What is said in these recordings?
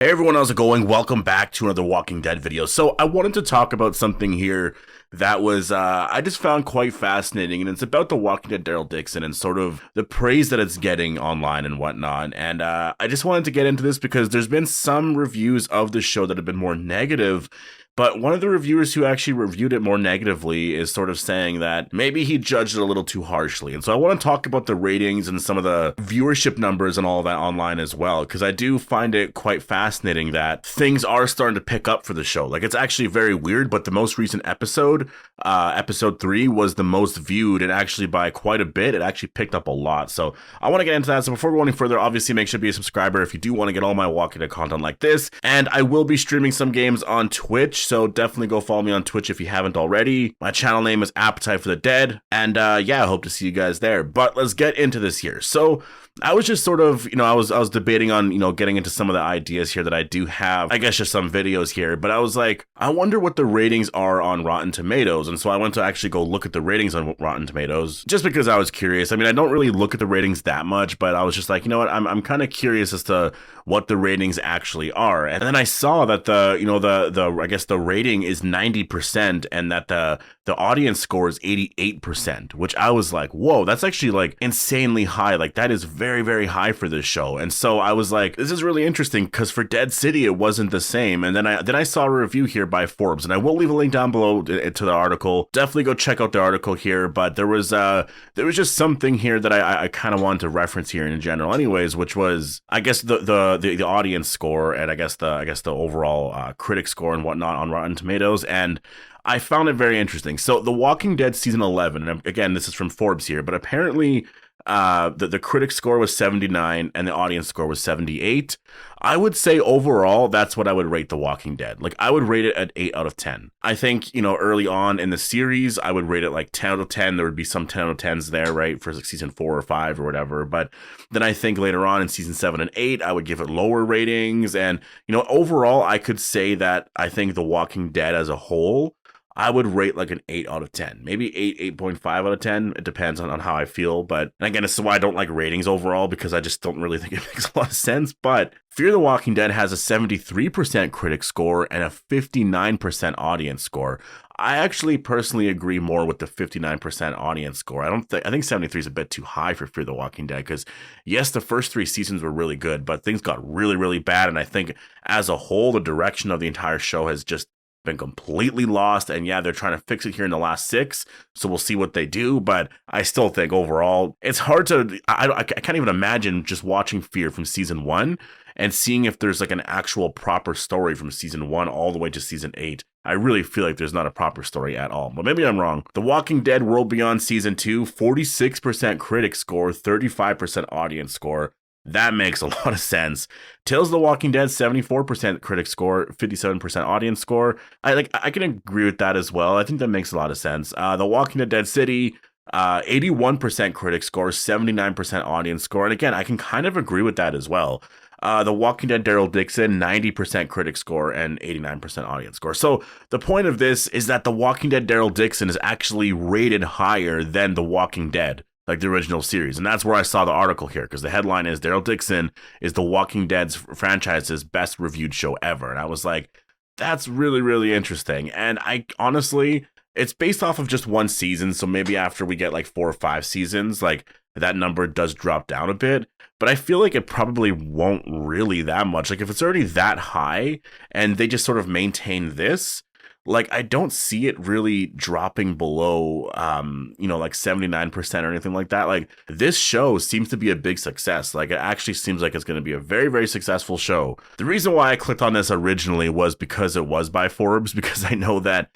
Hey everyone, how's it going? Welcome back to another Walking Dead video. So I wanted to talk about something here that was, I just found quite fascinating, and it's about the Walking Dead Daryl Dixon and sort of the praise that it's getting online and whatnot. And I just wanted to get into this because there's been some reviews of the show that have been more negative. But one of the reviewers who actually reviewed it more negatively is sort of saying that maybe he judged it a little too harshly. And so I want to talk about the ratings and some of the viewership numbers and all of that online as well, because I do find it quite fascinating that things are starting to pick up for the show. Like, it's actually very weird, but the most recent episode, episode 3, was the most viewed, and actually by quite a bit. It actually picked up a lot. So I want to get into that. So before we go any further, obviously make sure to be a subscriber if you do want to get all my Walking Dead content like this. And I will be streaming some games on Twitch, so definitely go follow me on Twitch if you haven't already. My channel name is Appetite for the Dead, and yeah, I hope to see you guys there. But let's get into this here. So I was just sort of, I was debating on, getting into some of the ideas here that I do have, I guess just some videos here, but I was like, I wonder what the ratings are on Rotten Tomatoes. And so I went to actually go look at the ratings on Rotten Tomatoes, just because I was curious. I mean, I don't really look at the ratings that much, but I was just like, you know what, I'm kind of curious as to what the ratings actually are. And then I saw that I guess the rating is 90%, and that the audience score is 88%, which I was like, whoa, that's actually like insanely high. Like, that is very, very high for this show. And so I was like, this is really interesting, because for Dead City, it wasn't the same. And then I saw a review here by Forbes, and I will leave a link down below to the article. Definitely go check out the article here. But there was just something here that I kind of wanted to reference here in general anyways, which was, I guess, the audience score, and I guess the overall critic score and whatnot on Rotten Tomatoes. And I found it very interesting. So The Walking Dead season 11, and again, this is from Forbes here, but apparently the critic score was 79 and the audience score was 78. I would say overall, that's what I would rate The Walking Dead. Like, I would rate it at 8 out of 10. I think, early on in the series, I would rate it like 10 out of 10. There would be some 10 out of 10s there, right, for like season 4 or 5 or whatever. But then I think later on in season 7 and 8, I would give it lower ratings. And, overall, I could say that I think The Walking Dead as a whole, I would rate like an 8 out of 10, maybe 8.5 out of 10. It depends on how I feel. But again, this is why I don't like ratings overall, because I just don't really think it makes a lot of sense. But Fear the Walking Dead has a 73% critic score and a 59% audience score. I actually personally agree more with the 59% audience score. I think 73 is a bit too high for Fear the Walking Dead, because yes, the first 3 seasons were really good, but things got really, really bad. And I think as a whole, the direction of the entire show has just been completely lost. And yeah, they're trying to fix it here in the last 6, so we'll see what they do. But I still think overall, it's hard to, I can't even imagine just watching Fear from season 1 and seeing if there's like an actual proper story from season 1 all the way to season 8. I really feel like there's not a proper story at all, but maybe I'm wrong. The Walking Dead World Beyond season 2, 46% critic score, 35% audience score. That makes a lot of sense. Tales of the Walking Dead, 74% critic score, 57% audience score. I can agree with that as well. I think that makes a lot of sense. The Walking Dead Dead City, 81% critic score, 79% audience score. And again, I can kind of agree with that as well. The Walking Dead Daryl Dixon, 90% critic score and 89% audience score. So the point of this is that The Walking Dead Daryl Dixon is actually rated higher than The Walking Dead, like the original series. And that's where I saw the article here, because the headline is Daryl Dixon is The Walking Dead's franchise's best reviewed show ever. And I was like, that's really, really interesting. And I honestly, it's based off of just 1 season. So maybe after we get like 4 or 5 seasons, like that number does drop down a bit. But I feel like it probably won't really that much. Like, if it's already that high and they just sort of maintain this, like, I don't see it really dropping below, like 79% or anything like that. Like, this show seems to be a big success. Like, it actually seems like it's going to be a very, very successful show. The reason why I clicked on this originally was because it was by Forbes, because I know that,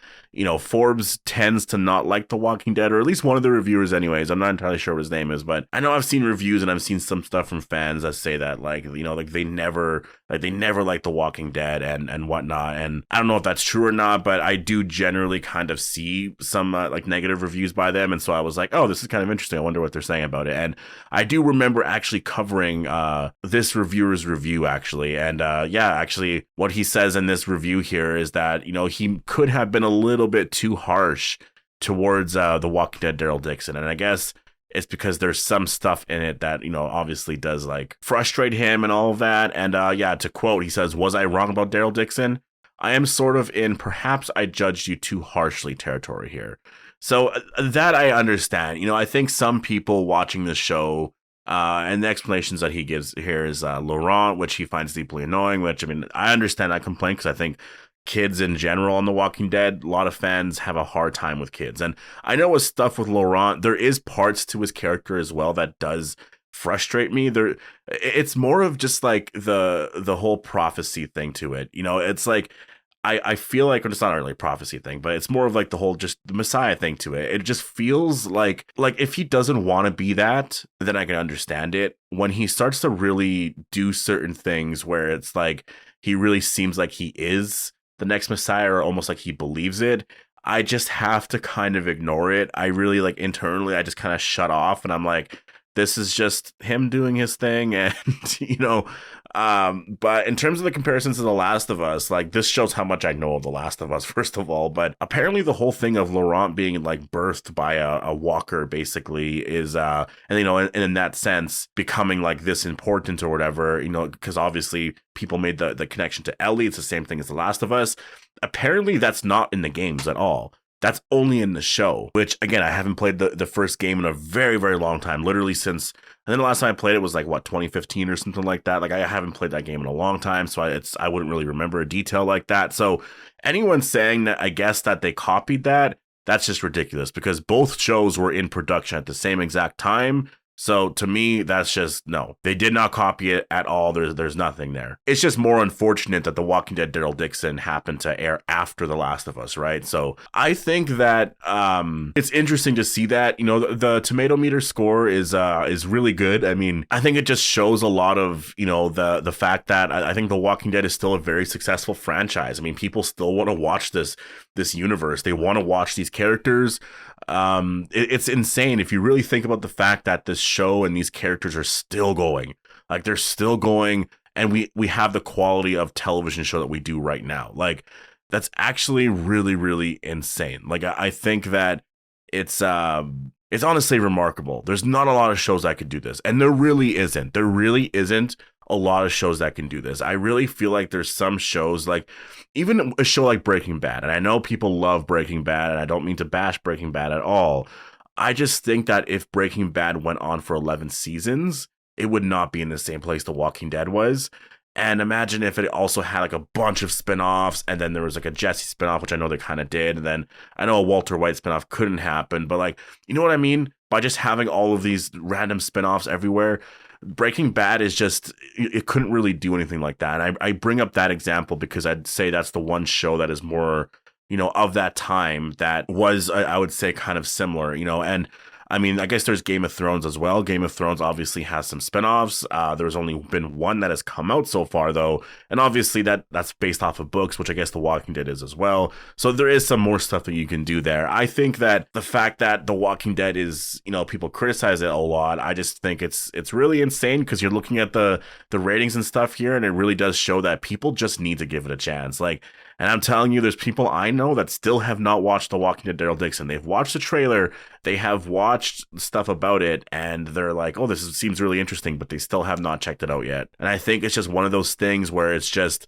Forbes tends to not like The Walking Dead, or at least one of the reviewers anyways. I'm not entirely sure what his name is, but I know I've seen reviews and I've seen some stuff from fans that say that, like, like they never liked The Walking Dead and whatnot. And I don't know if that's true or not, but I do generally kind of see some like negative reviews by them. And so I was like, oh, this is kind of interesting. I wonder what they're saying about it. And I do remember actually covering this reviewer's review, actually. And actually what he says in this review here is that, he could have been a little bit too harsh towards The Walking Dead Daryl Dixon. And I guess it's because there's some stuff in it that, obviously does like frustrate him and all of that. And yeah, to quote, he says, "Was I wrong about Daryl Dixon? I am sort of in perhaps I judged you too harshly territory here." So that I understand. I think some people watching the show, and the explanations that he gives here is Laurent, which he finds deeply annoying, which, I mean, I understand that complaint because I think kids in general on The Walking Dead, a lot of fans have a hard time with kids. And I know with stuff with Laurent, there is parts to his character as well that does frustrate me. It's more of just like the whole prophecy thing to it. It's like I feel like, it's not really a prophecy thing, but it's more of like the whole just the Messiah thing to it. It just feels like if he doesn't want to be that, then I can understand it. When he starts to really do certain things where it's like he really seems like he is the next Messiah, or almost like he believes it, I just have to kind of ignore it. I really internally, I just kind of shut off, and I'm like, this is just him doing his thing. And, but in terms of the comparisons to The Last of Us, this shows how much I know of The Last of Us, first of all. But apparently the whole thing of Laurent being birthed by a walker basically is, and in that sense, becoming this important or whatever, because obviously people made the connection to Ellie. It's the same thing as The Last of Us. Apparently that's not in the games at all. That's only in the show, which, again, I haven't played the first game in a very, very long time. Literally since, and then the last time I played it was 2015 or something like that. I haven't played that game in a long time, so I wouldn't really remember a detail like that. So anyone saying that, I guess, that they copied that, that's just ridiculous, because both shows were in production at the same exact time. So to me, that's just, no, they did not copy it at all. There's nothing there. It's just more unfortunate that The Walking Dead Daryl Dixon happened to air after The Last of Us, right? So I think that it's interesting to see that, the tomato meter score is really good. I mean, I think it just shows a lot of, the fact that I think The Walking Dead is still a very successful franchise. I mean, people still want to watch this universe. They want to watch these characters. It's insane if you really think about the fact that this show and these characters are still going, they're still going, and we have the quality of television show that we do right now. That's actually really, really insane. I think that it's honestly remarkable. There's not a lot of shows that could do this, and there really isn't a lot of shows that can do this. I really feel like there's some shows, even a show like Breaking Bad, and I know people love Breaking Bad, and I don't mean to bash Breaking Bad at all. I just think that if Breaking Bad went on for 11 seasons, it would not be in the same place The Walking Dead was. And imagine if it also had a bunch of spinoffs, and then there was a Jesse spinoff, which I know they kind of did, and then I know a Walter White spinoff couldn't happen, but you know what I mean? By just having all of these random spinoffs everywhere, Breaking Bad is just, it couldn't really do anything like that. And I bring up that example because I'd say that's the one show that is more, of that time that was, I would say, kind of similar, and I mean, I guess there's Game of Thrones as well. Game of Thrones obviously has some spinoffs. There's only been one that has come out so far, though. And obviously that's based off of books, which I guess The Walking Dead is as well. So there is some more stuff that you can do there. I think that the fact that The Walking Dead is, people criticize it a lot. I just think it's really insane because you're looking at the ratings and stuff here, and it really does show that people just need to give it a chance. And I'm telling you, there's people I know that still have not watched The Walking Dead Daryl Dixon. They've watched the trailer, they have watched stuff about it, and they're like, oh, seems really interesting, but they still have not checked it out yet. And I think it's just one of those things where it's just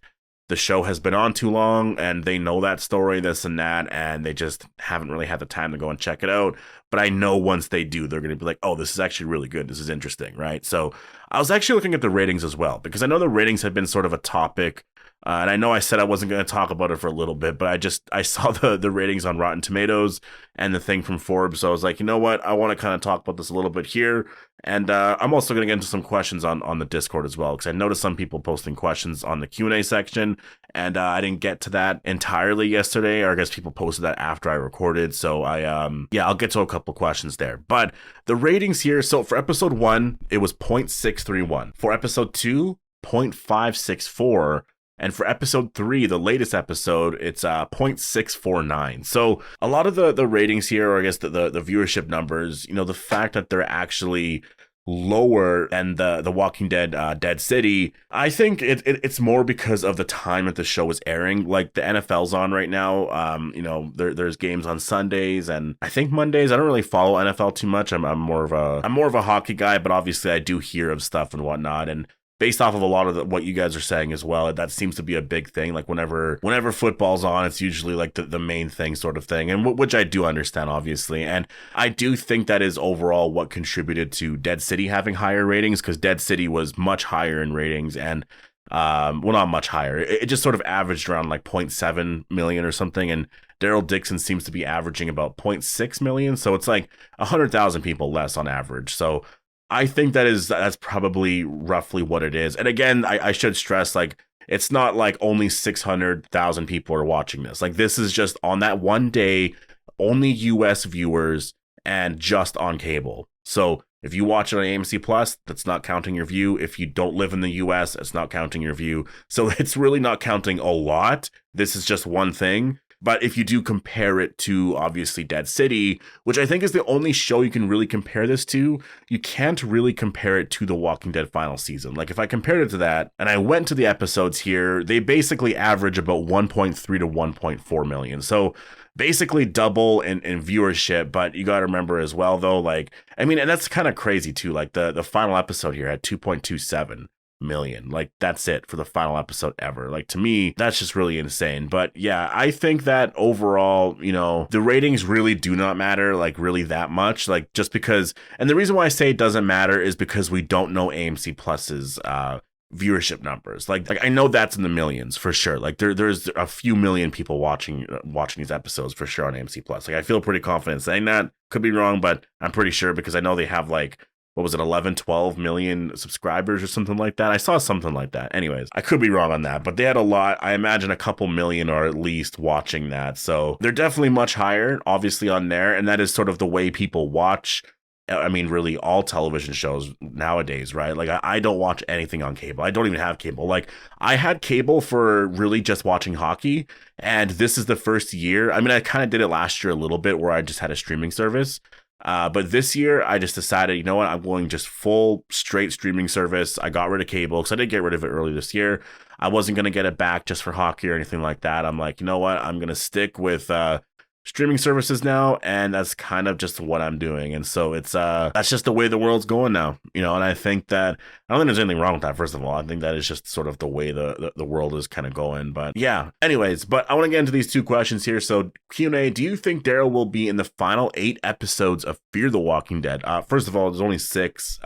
the show has been on too long, and they know that story, this and that, and they just haven't really had the time to go and check it out. But I know once they do, they're going to be like, oh, this is actually really good. This is interesting, right? So I was actually looking at the ratings as well, because I know the ratings have been sort of a topic. And I know I said I wasn't going to talk about it for a little bit, but I saw the ratings on Rotten Tomatoes and the thing from Forbes. So I was like, you know what? I want to kind of talk about this a little bit here. And I'm also going to get into some questions on the Discord as well, because I noticed some people posting questions on the Q&A section, and I didn't get to that entirely yesterday, or I guess people posted that after I recorded. So I'll get to a couple questions there. But the ratings here, so for episode 1, it was 0.631. For episode 2, 0.564. And for episode 3, the latest episode, it's 0.649. So a lot of the ratings here, or I guess the viewership numbers, the fact that they're actually lower than the Walking Dead Dead City. I think it's more because of the time that the show was airing. Like the NFL's on right now. You know, there's games on Sundays and I think Mondays. I don't really follow NFL too much. I'm more of a hockey guy, but obviously I do hear of stuff and whatnot. And based off of a lot of what you guys are saying as well, that seems to be a big thing. Like whenever football's on, it's usually like the main thing sort of thing, and which I do understand, obviously. And I do think that is overall what contributed to Dead City having higher ratings, because Dead City was much higher in ratings, and well, not much higher. It just sort of averaged around like 0.7 million or something, and Daryl Dixon seems to be averaging about 0.6 million. So it's like 100,000 people less on average. So I think that's probably roughly what it is. And again, I should stress, like, it's not like only 600,000 people are watching this. Like, this is just on that one day, only US viewers and just on cable. So if you watch it on AMC Plus, that's not counting your view. If you don't live in the US, it's not counting your view. So it's really not counting a lot. This is just one thing. But if you do compare it to, obviously, Dead City, which I think is the only show you can really compare this to, you can't really compare it to The Walking Dead final season. Like, if I compared it to that, and I went to the episodes here, they basically average about 1.3 to 1.4 million. So basically double in viewership. But you got to remember as well, though, like, I mean, and that's kind of crazy, too. Like, the final episode here had 2.27 million. Like, that's it for the final episode ever. Like, to me, that's just really insane. But yeah, I think that overall, you know, the ratings really do not matter, like, really that much. Like, just because, and the reason why I say it doesn't matter is because we don't know AMC Plus's viewership numbers. Like I know that's in the millions for sure. Like there's a few million people watching these episodes for sure on AMC Plus. Like, I feel pretty confident saying that. Could be wrong, but I'm pretty sure, because I know they have, like, what was it, 11, 12 million subscribers or something like that? I saw something like that. Anyways, I could be wrong on that, but they had a lot. I imagine a couple million are at least watching that. So they're definitely much higher, obviously, on there. And that is sort of the way people watch, I mean, really all television shows nowadays, right? Like, I don't watch anything on cable. I don't even have cable. Like, I had cable for really just watching hockey. And this is the first year. I mean, I kind of did it last year a little bit where I just had a streaming service. But this year, I just decided, you know what, I'm going just full straight streaming service. I got rid of cable because I did get rid of it early this year. I wasn't going to get it back just for hockey or anything like that. I'm like, you know what, I'm going to stick with streaming services now, and that's kind of just what I'm doing. And so it's that's just the way the world's going now, you know. And I think that, I don't think there's anything wrong with that. First of all, I think that is just sort of the way the world is kind of going. But yeah, anyways, but I want to get into these two questions here. So Q&A, do you think Daryl will be in the final 8 episodes of Fear the Walking Dead? First of all, there's only 6.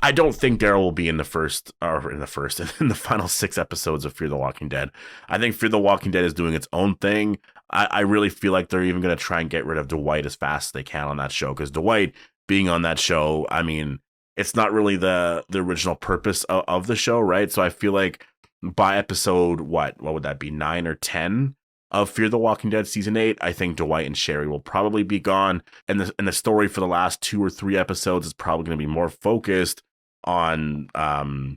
I don't think Daryl will be in the final 6 episodes of Fear the Walking Dead. I think Fear the Walking Dead is doing its own thing. I really feel like they're even going to try and get rid of Dwight as fast as they can on that show, because Dwight being on that show, I mean, it's not really the original purpose of the show, right? So I feel like by episode, what would that be, 9 or 10 of Fear the Walking Dead season 8, I think Dwight and Sherry will probably be gone, and the story for the last 2 or 3 episodes is probably going to be more focused on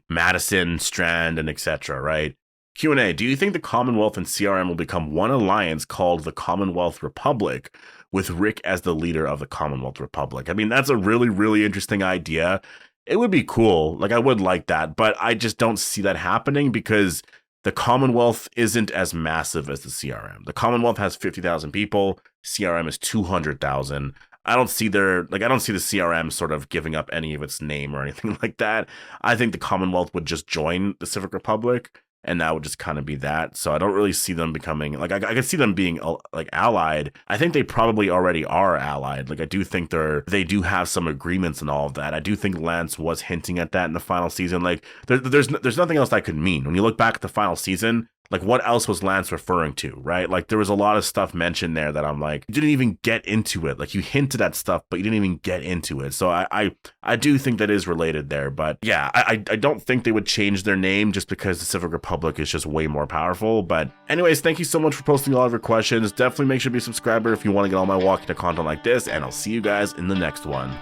Madison, Strand, and etc., right? Q&A, do you think the Commonwealth and CRM will become one alliance called the Commonwealth Republic, with Rick as the leader of the Commonwealth Republic? I mean, that's a really, really interesting idea. It would be cool. Like, I would like that, but I just don't see that happening, because the Commonwealth isn't as massive as the CRM. The Commonwealth has 50,000 people. CRM is 200,000. I don't see the CRM sort of giving up any of its name or anything like that. I think the Commonwealth would just join the Civic Republic, and that would just kind of be that. So I don't really see them becoming, like, I could see them being like allied. I think they probably already are allied. Like, I do think they do have some agreements and all of that. I do think Lance was hinting at that in the final season. Like, there's nothing else that could mean. When you look back at the final season, like, what else was Lance referring to, right? Like, there was a lot of stuff mentioned there that I'm like, you didn't even get into it. Like, you hinted at stuff, but you didn't even get into it. So I do think that is related there. But yeah, I don't think they would change their name just because the Civic Republic is just way more powerful. But anyways, thank you so much for posting all of your questions. Definitely make sure to be a subscriber if you want to get all my Walking Dead content like this, and I'll see you guys in the next one.